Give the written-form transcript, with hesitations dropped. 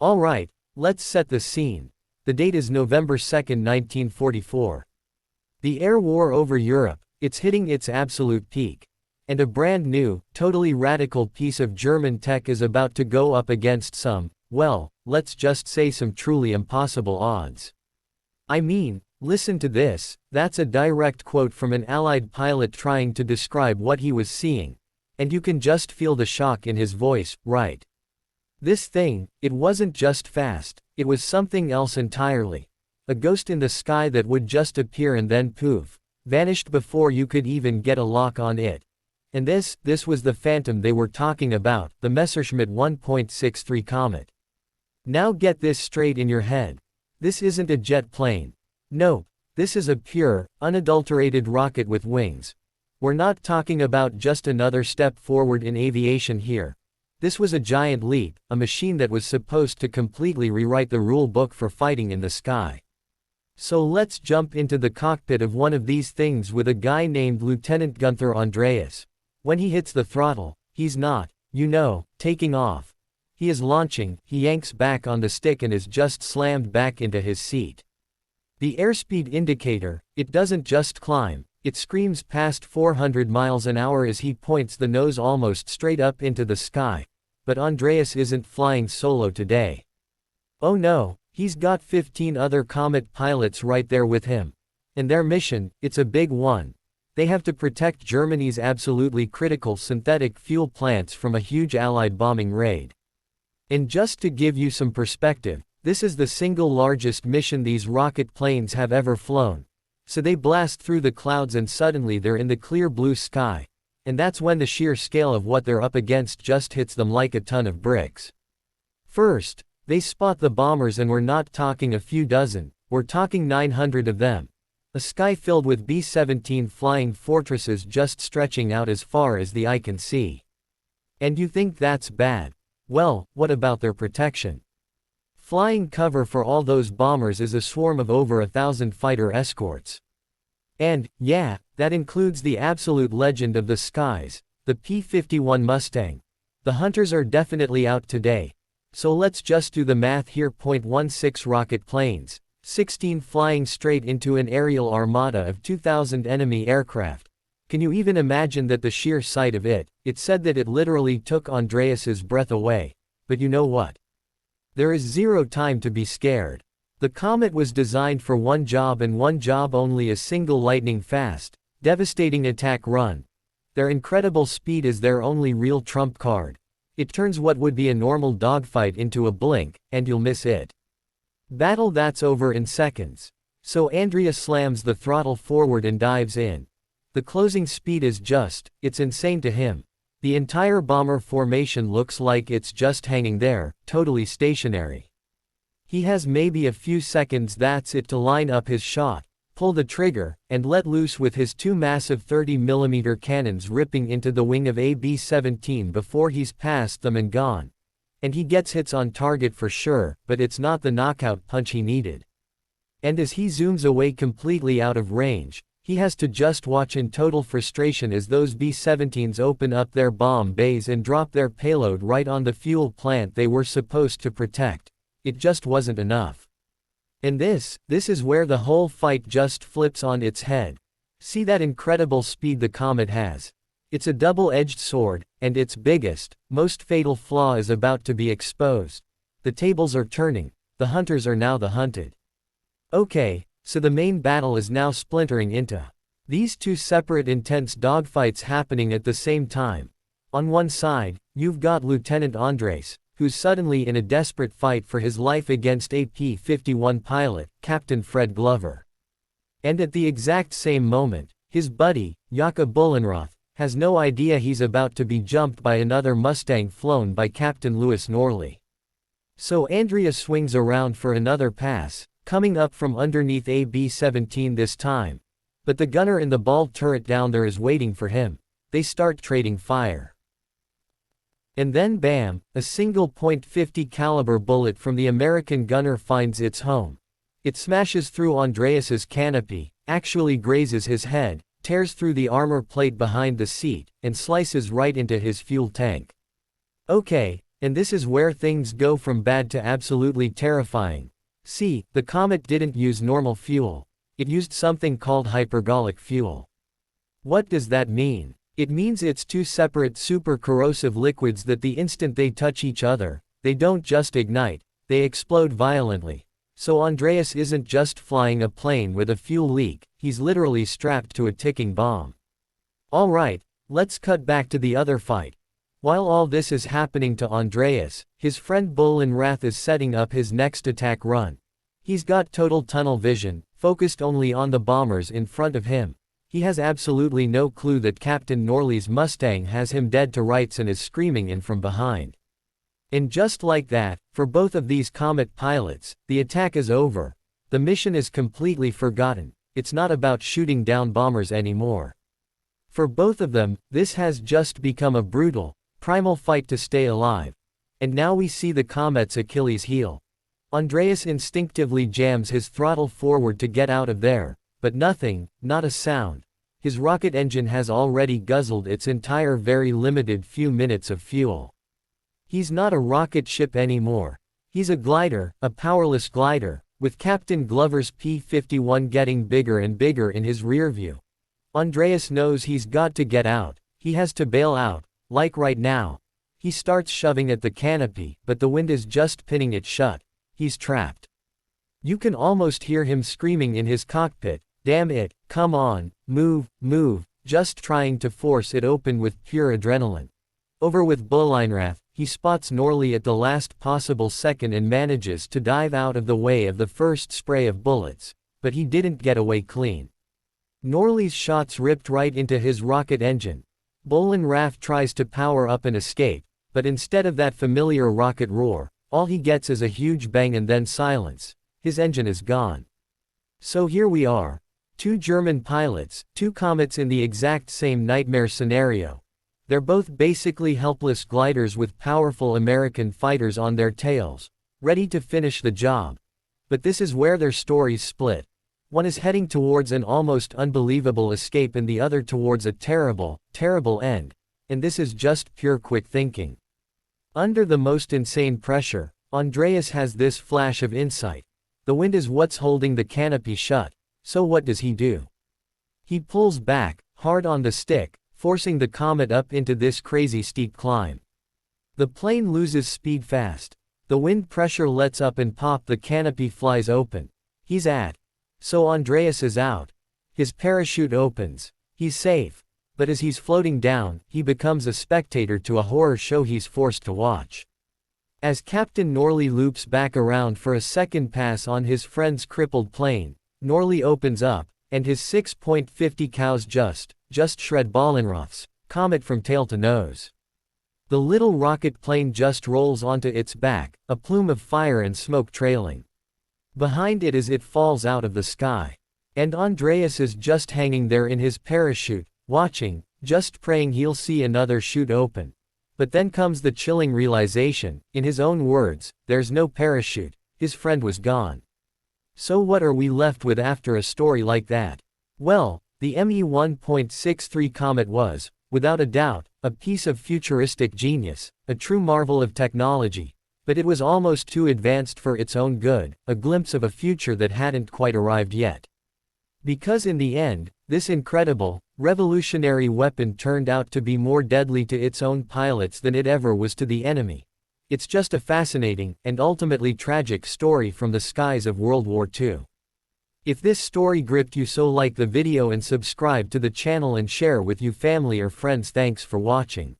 Alright, let's set the scene. The date is November 2, 1944. The air war over Europe, it's hitting its absolute peak. And a brand new, totally radical piece of German tech is about to go up against some, well, let's just say some truly impossible odds. I mean, listen to this, that's a direct quote from an Allied pilot trying to describe what he was seeing. And you can just feel the shock in his voice, right? This thing, it wasn't just fast, it was something else entirely. A ghost in the sky that would just appear and then poof, vanished before you could even get a lock on it. And this was the phantom they were talking about, the Messerschmitt 1.63 Komet. Now get this straight in your head. This isn't a jet plane. Nope, this is a pure, unadulterated rocket with wings. We're not talking about just another step forward in aviation here. This was a giant leap, a machine that was supposed to completely rewrite the rule book for fighting in the sky. So let's jump into the cockpit of one of these things with a guy named Lieutenant Gunther Andreas. When he hits the throttle, he's not, taking off. He is launching, he yanks back on the stick and is just slammed back into his seat. The airspeed indicator, it doesn't just climb, it screams past 400 miles an hour as he points the nose almost straight up into the sky. But Andreas isn't flying solo today. Oh no, he's got 15 other Komet pilots right there with him. And their mission, it's a big one. They have to protect Germany's absolutely critical synthetic fuel plants from a huge Allied bombing raid. And just to give you some perspective, this is the single largest mission these rocket planes have ever flown. So they blast through the clouds and suddenly they're in the clear blue sky. And that's when the sheer scale of what they're up against just hits them like a ton of bricks. First, they spot the bombers and we're not talking a few dozen, we're talking 900 of them. A sky filled with B-17 flying fortresses just stretching out as far as the eye can see. And you think that's bad? Well, what about their protection? Flying cover for all those bombers is a swarm of over 1,000 fighter escorts. And, yeah, that includes the absolute legend of the skies, the P-51 Mustang. The hunters are definitely out today. So let's just do the math here. 0.16 rocket planes, 16 flying straight into an aerial armada of 2,000 enemy aircraft. Can you even imagine that? The sheer sight of it, it said that it literally took Andreas's breath away. But you know what? There is zero time to be scared. The Komet was designed for one job and one job only: a single lightning-fast, devastating attack run. Their incredible speed is their only real trump card. It turns what would be a normal dogfight into a blink, and you'll miss it. Battle that's over in seconds. So Andreas slams the throttle forward and dives in. The closing speed is it's insane to him. The entire bomber formation looks like it's just hanging there, totally stationary. He has maybe a few seconds, that's it, to line up his shot, pull the trigger, and let loose with his two massive 30mm cannons ripping into the wing of a B-17 before he's past them and gone. And he gets hits on target for sure, but it's not the knockout punch he needed. And as he zooms away completely out of range, he has to just watch in total frustration as those B-17s open up their bomb bays and drop their payload right on the fuel plant they were supposed to protect. It just wasn't enough. And this is where the whole fight just flips on its head. See that incredible speed the Komet has? It's a double-edged sword, and its biggest, most fatal flaw is about to be exposed. The tables are turning. The hunters are now the hunted. Okay, so the main battle is now splintering into these two separate intense dogfights happening at the same time. On one side, you've got Lieutenant Andreas, who's suddenly in a desperate fight for his life against a P-51 pilot, Captain Fred Glover. And at the exact same moment, his buddy, Jakob Bullenroth, has no idea he's about to be jumped by another Mustang flown by Captain Louis Norley. So Andreas swings around for another pass, coming up from underneath a B-17 this time. But the gunner in the ball turret down there is waiting for him. They start trading fire. And then bam, a single .50 caliber bullet from the American gunner finds its home. It smashes through Andreas's canopy, actually grazes his head, tears through the armor plate behind the seat, and slices right into his fuel tank. Okay, And this is where things go from bad to absolutely terrifying. See, the Komet didn't use normal fuel. It used something called hypergolic fuel. What does that mean? It means it's two separate super corrosive liquids that the instant they touch each other, they don't just ignite, they explode violently. So Andreas isn't just flying a plane with a fuel leak, he's literally strapped to a ticking bomb. Alright, let's cut back to the other fight. While all this is happening to Andreas, his friend Bolin Rath is setting up his next attack run. He's got total tunnel vision, focused only on the bombers in front of him. He has absolutely no clue that Captain Norley's Mustang has him dead to rights and is screaming in from behind. And just like that, for both of these Komet pilots, the attack is over. The mission is completely forgotten. It's not about shooting down bombers anymore. For both of them, this has just become a brutal, primal fight to stay alive. And now we see the Komet's Achilles heel. Andreas instinctively jams his throttle forward to get out of there, but nothing, not a sound. His rocket engine has already guzzled its entire very limited few minutes of fuel. He's not a rocket ship anymore. He's a glider, a powerless glider, with Captain Glover's P-51 getting bigger and bigger in his rear view. Andreas knows he's got to get out. He has to bail out, like right now. He starts shoving at the canopy, but the wind is just pinning it shut. He's trapped. You can almost hear him screaming in his cockpit, "Damn it, come on, move, move," just trying to force it open with pure adrenaline. Over with Bolin, he spots Norley at the last possible second and manages to dive out of the way of the first spray of bullets, but he didn't get away clean. Norley's shots ripped right into his rocket engine. Bolin tries to power up and escape, but instead of that familiar rocket roar, all he gets is a huge bang and then silence. His engine is gone. So here we are. Two German pilots, two Komets in the exact same nightmare scenario. They're both basically helpless gliders with powerful American fighters on their tails, ready to finish the job. But this is where their stories split. One is heading towards an almost unbelievable escape and the other towards a terrible, terrible end. And this is just pure quick thinking. Under the most insane pressure, Andreas has this flash of insight. The wind is what's holding the canopy shut, so what does he do? He pulls back, hard on the stick, forcing the Komet up into this crazy steep climb. The plane loses speed fast. The wind pressure lets up and pop, the canopy flies open. He's at. So Andreas is out. His parachute opens. He's safe. But as he's floating down, he becomes a spectator to a horror show he's forced to watch. As Captain Norley loops back around for a second pass on his friend's crippled plane, Norley opens up, and his 6.50 cows just shred Bollinroth's Komet from tail to nose. The little rocket plane just rolls onto its back, a plume of fire and smoke trailing behind it as it falls out of the sky. And Andreas is just hanging there in his parachute, watching, just praying he'll see another chute open. But then comes the chilling realization, in his own words, there's no parachute, his friend was gone. So what are we left with after a story like that? Well, the Me-1.63 Komet was, without a doubt, a piece of futuristic genius, a true marvel of technology. But it was almost too advanced for its own good, a glimpse of a future that hadn't quite arrived yet. Because in the end, this incredible, revolutionary weapon turned out to be more deadly to its own pilots than it ever was to the enemy. It's just a fascinating, and ultimately tragic story from the skies of World War II. If this story gripped you, so like the video and subscribe to the channel and share with your family or friends. Thanks for watching.